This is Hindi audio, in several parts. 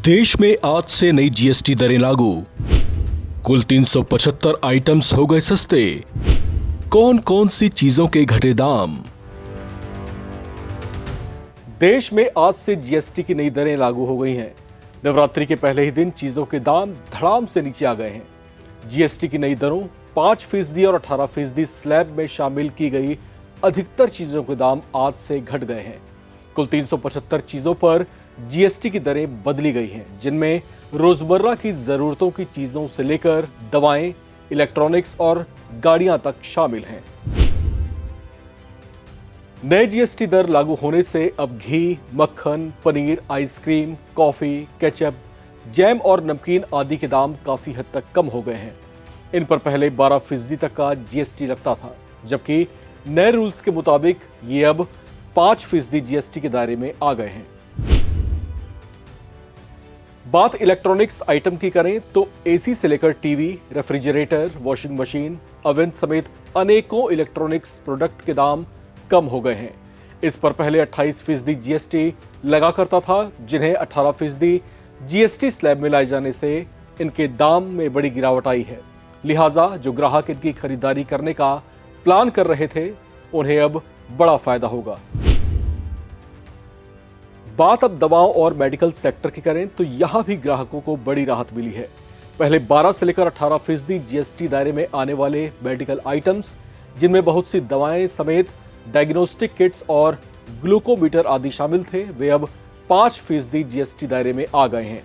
देश में आज से नई जीएसटी दरें लागू। कुल 375 आइटम्स हो गए सस्ते। कौन कौन सी चीजों के घटे दाम। देश में आज से जीएसटी की नई दरें लागू हो गई हैं। नवरात्रि के पहले ही दिन चीजों के दाम धड़ाम से नीचे आ गए हैं। जीएसटी की नई दरों 5% और 18% स्लैब में शामिल की गई अधिकतर चीजों के दाम आज से घट गए हैं। कुल 375 चीजों पर जीएसटी की दरें बदली गई हैं, जिनमें रोजमर्रा की जरूरतों की चीजों से लेकर दवाएं, इलेक्ट्रॉनिक्स और गाड़ियां तक शामिल हैं। नए जीएसटी दर लागू होने से अब घी, मक्खन, paneer, ice cream, coffee, ketchup, jam और नमकीन आदि के दाम काफी हद तक कम हो गए हैं। इन पर पहले 12% तक का जीएसटी लगता था, जबकि नए रूल्स के मुताबिक ये अब 5% जीएसटी के दायरे में आ गए हैं। बात इलेक्ट्रॉनिक्स आइटम की करें तो एसी से लेकर TV, refrigerator, washing machine, oven समेत अनेकों इलेक्ट्रॉनिक्स प्रोडक्ट के दाम कम हो गए हैं। इस पर पहले 28% जीएसटी लगा करता था, जिन्हें 18% जीएसटी स्लैब में लाए जाने से इनके दाम में बड़ी गिरावट आई है। लिहाजा जो ग्राहक इनकी खरीदारी करने का प्लान कर रहे थे, उन्हें अब बड़ा फायदा होगा। बात अब दवाओं और मेडिकल सेक्टर की करें तो यहां भी ग्राहकों को बड़ी राहत मिली है। पहले 12 से लेकर 18% जीएसटी दायरे में आने वाले मेडिकल आइटम्स, जिनमें बहुत सी दवाएं समेत डायग्नोस्टिक किट्स और ग्लूकोमीटर आदि शामिल थे, वे अब 5% जीएसटी दायरे में आ गए हैं,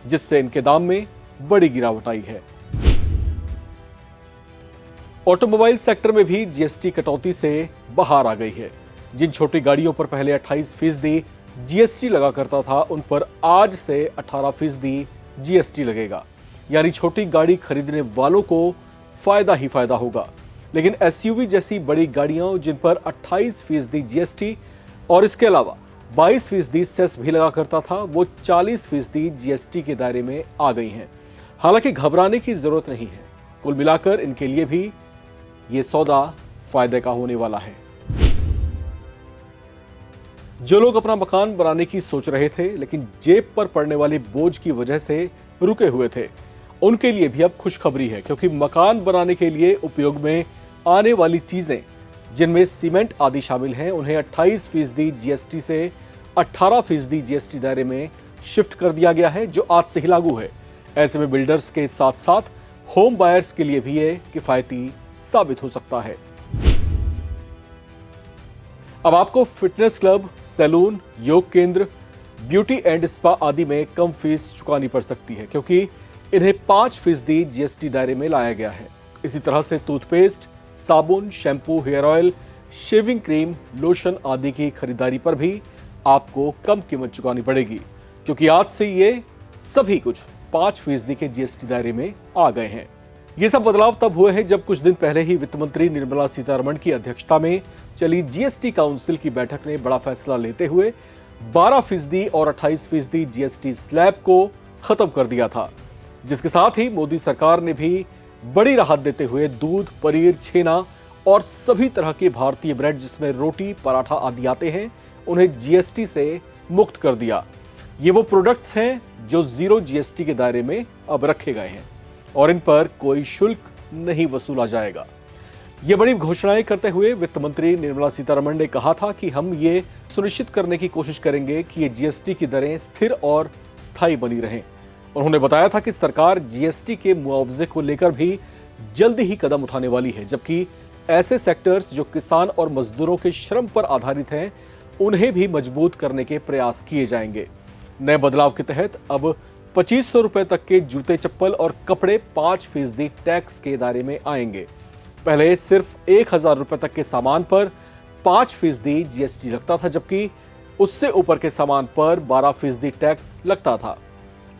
जिससे इनके दाम में बड़ी गिरावट आई है। ऑटोमोबाइल सेक्टर में भी जीएसटी कटौती से बाहर आ गई है। जिन छोटी गाड़ियों पर पहले 28% जीएसटी लगा करता था, उन पर आज से 18% जीएसटी लगेगा। यानी छोटी गाड़ी खरीदने वालों को फायदा ही फायदा होगा। लेकिन एसयूवी जैसी बड़ी गाड़ियां, जिन पर 28% जीएसटी और इसके अलावा 22% सेस भी लगा करता था, वो 40% जीएसटी के दायरे में आ गई हैं। हालांकि घबराने की जरूरत नहीं है। कुल मिलाकर इनके लिए भी ये सौदा फायदे का होने वाला है। जो लोग अपना मकान बनाने की सोच रहे थे, लेकिन जेब पर पड़ने वाले बोझ की वजह से रुके हुए थे, उनके लिए भी अब खुशखबरी है, क्योंकि मकान बनाने के लिए उपयोग में आने वाली चीजें, जिनमें सीमेंट आदि शामिल हैं, उन्हें 28% जीएसटी से 18% जीएसटी दायरे में शिफ्ट कर दिया गया है, जो आज से ही लागू है। ऐसे में बिल्डर्स के साथ साथ होम बायर्स के लिए भी ये किफायती साबित हो सकता है। अब आपको फिटनेस क्लब, सैलून, योग केंद्र, ब्यूटी एंड स्पा आदि में कम फीस चुकानी पड़ सकती है, क्योंकि इन्हें 5% जीएसटी दायरे में लाया गया है। इसी तरह से टूथपेस्ट, साबुन, shampoo, hair oil, shaving cream, lotion आदि की खरीदारी पर भी आपको कम कीमत चुकानी पड़ेगी, क्योंकि आज से ये सभी कुछ 5% के जीएसटी दायरे में आ गए हैं। ये सब बदलाव तब हुए हैं जब कुछ दिन पहले ही वित्त मंत्री निर्मला सीतारमण की अध्यक्षता में चली जीएसटी काउंसिल की बैठक ने बड़ा फैसला लेते हुए 12% और 28% जीएसटी स्लैब को खत्म कर दिया था, जिसके साथ ही मोदी सरकार ने भी बड़ी राहत देते हुए दूध, पनीर, छेना और सभी तरह के भारतीय ब्रेड, जिसमें रोटी, पराठा आदि आते हैं, उन्हें जीएसटी से मुक्त कर दिया। ये वो प्रोडक्ट्स हैं जो जीरो जीएसटी के दायरे में अब रखे गए हैं और इन पर कोई शुल्क नहीं वसूला जाएगा। ये बड़ी घोषणाएं करते हुए वित्त मंत्री निर्मला सीतारमण ने कहा था कि हम ये सुनिश्चित करने की कोशिश करेंगे कि ये जीएसटी की दरें स्थिर और स्थायी बनी रहें। उन्होंने बताया था कि सरकार जीएसटी के मुआवजे को लेकर भी जल्दी ही कदम उठाने वाली है, जबकि ऐसे सेक्टर्स जो किसान और मजदूरों के श्रम पर आधारित हैं, उन्हें भी मजबूत करने के प्रयास किए जाएंगे। नए बदलाव के तहत अब 2500 रुपए तक के जूते, चप्पल और कपड़े 5% टैक्स के दायरे में आएंगे। पहले सिर्फ 1000 रुपए तक के सामान पर 5% जीएसटी लगता था, जबकि उससे ऊपर के सामान पर 12% टैक्स लगता था।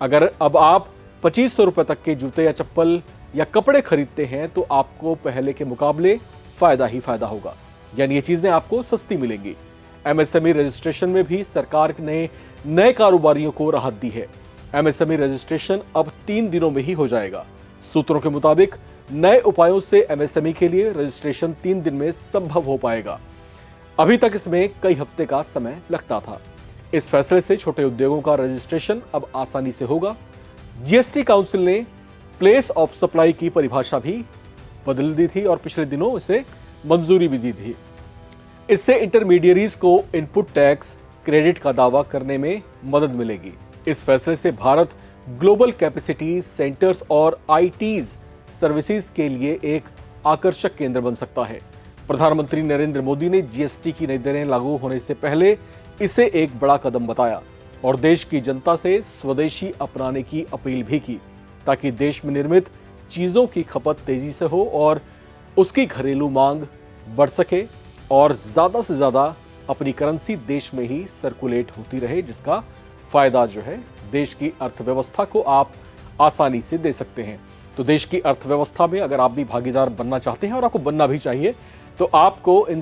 अगर अब आप 2500 रुपए तक के जूते या चप्पल या कपड़े खरीदते हैं, तो आपको पहले के मुकाबले फायदा ही फायदा होगा, यानी ये चीजें आपको सस्ती मिलेंगी। एमएसएमई रजिस्ट्रेशन में भी सरकार ने नए कारोबारियों को राहत दी है। एमएसएमई रजिस्ट्रेशन अब 3 दिनों में ही हो जाएगा। सूत्रों के मुताबिक नए उपायों से एमएसएमई के लिए रजिस्ट्रेशन 3 दिन में संभव हो पाएगा। अभी तक इसमें कई हफ्ते का समय लगता था। इस फैसले से छोटे उद्योगों का रजिस्ट्रेशन अब आसानी से होगा। जीएसटी काउंसिल ने प्लेस ऑफ सप्लाई की परिभाषा भी बदल दी थी और पिछले दिनों इसे मंजूरी भी दी थी। इससे इंटरमीडियरीज को इनपुट टैक्स क्रेडिट का दावा करने में मदद मिलेगी। इस फैसले से भारत ग्लोबल कैपेसिटी सेंटर्स और आईटीज सर्विसेज के लिए एक आकर्षक केंद्र बन सकता है। प्रधानमंत्री नरेंद्र मोदी ने जीएसटी की नई दरें लागू होने से पहले इसे एक बड़ा कदम बताया और देश की जनता से स्वदेशी अपनाने की अपील भी की, ताकि देश में निर्मित चीजों की खपत तेजी से हो और उसकी घरेलू मांग बढ़ सके और ज्यादा से ज्यादा अपनी करेंसी देश में ही सर्कुलेट होती रहे, जिसका फायदा जो है देश की अर्थव्यवस्था को आप आसानी से दे सकते हैं। तो देश की अर्थव्यवस्था में अगर आप भी भागीदार बनना चाहते हैं, और आपको बनना भी चाहिए, तो आपको इन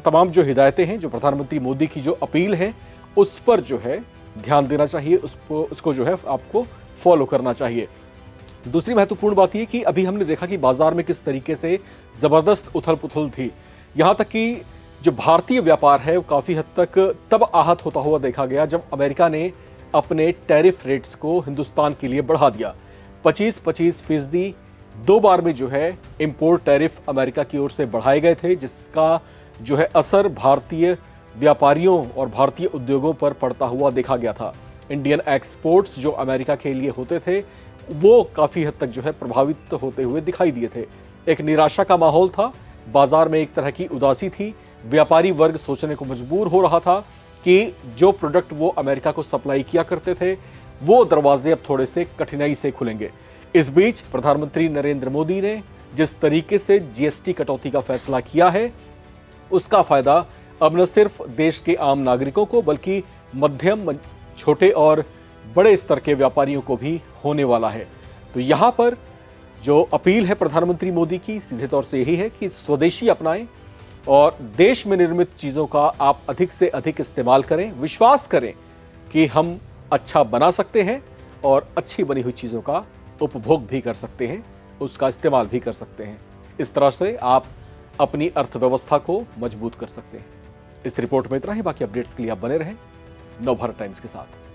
तमाम जो हिदायतें हैं, जो प्रधानमंत्री मोदी की जो अपील है, उस पर जो है ध्यान देना चाहिए, उसको जो है आपको फॉलो करना चाहिए। दूसरी महत्वपूर्ण बात यह कि अभी हमने देखा कि बाजार में किस तरीके से जबरदस्त उथल पुथल थी। यहां तक कि जो भारतीय व्यापार है वो काफी हद तक तब आहत होता हुआ देखा गया जब अमेरिका ने अपने टैरिफ रेट्स को हिंदुस्तान के लिए बढ़ा दिया। 25% दो बार में जो है इंपोर्ट टैरिफ अमेरिका की ओर से बढ़ाए गए थे, जिसका जो है असर भारतीय व्यापारियों और भारतीय उद्योगों पर पड़ता हुआ देखा गया था। इंडियन एक्सपोर्ट्स जो अमेरिका के लिए होते थे वो काफी हद तक जो है प्रभावित होते हुए दिखाई दिए थे। एक निराशा का माहौल था, बाजार में एक तरह की उदासी थी। व्यापारी वर्ग सोचने को मजबूर हो रहा था कि जो प्रोडक्ट वो अमेरिका को सप्लाई किया करते थे वो दरवाजे अब थोड़े से कठिनाई से खुलेंगे। इस बीच प्रधानमंत्री नरेंद्र मोदी ने जिस तरीके से जीएसटी कटौती का फैसला किया है, उसका फायदा अब न सिर्फ देश के आम नागरिकों को बल्कि मध्यम, छोटे और बड़े स्तर के व्यापारियों को भी होने वाला है। तो यहां पर जो अपील है प्रधानमंत्री मोदी की सीधे तौर से यही है कि स्वदेशी अपनाएं और देश में निर्मित चीजों का आप अधिक से अधिक इस्तेमाल करें। विश्वास करें कि हम अच्छा बना सकते हैं और अच्छी बनी हुई चीजों का उपभोग भी कर सकते हैं, उसका इस्तेमाल भी कर सकते हैं। इस तरह से आप अपनी अर्थव्यवस्था को मजबूत कर सकते हैं। इस रिपोर्ट में इतना ही। बाकी अपडेट्स के लिए आप बने रहें नवभारत टाइम्स के साथ।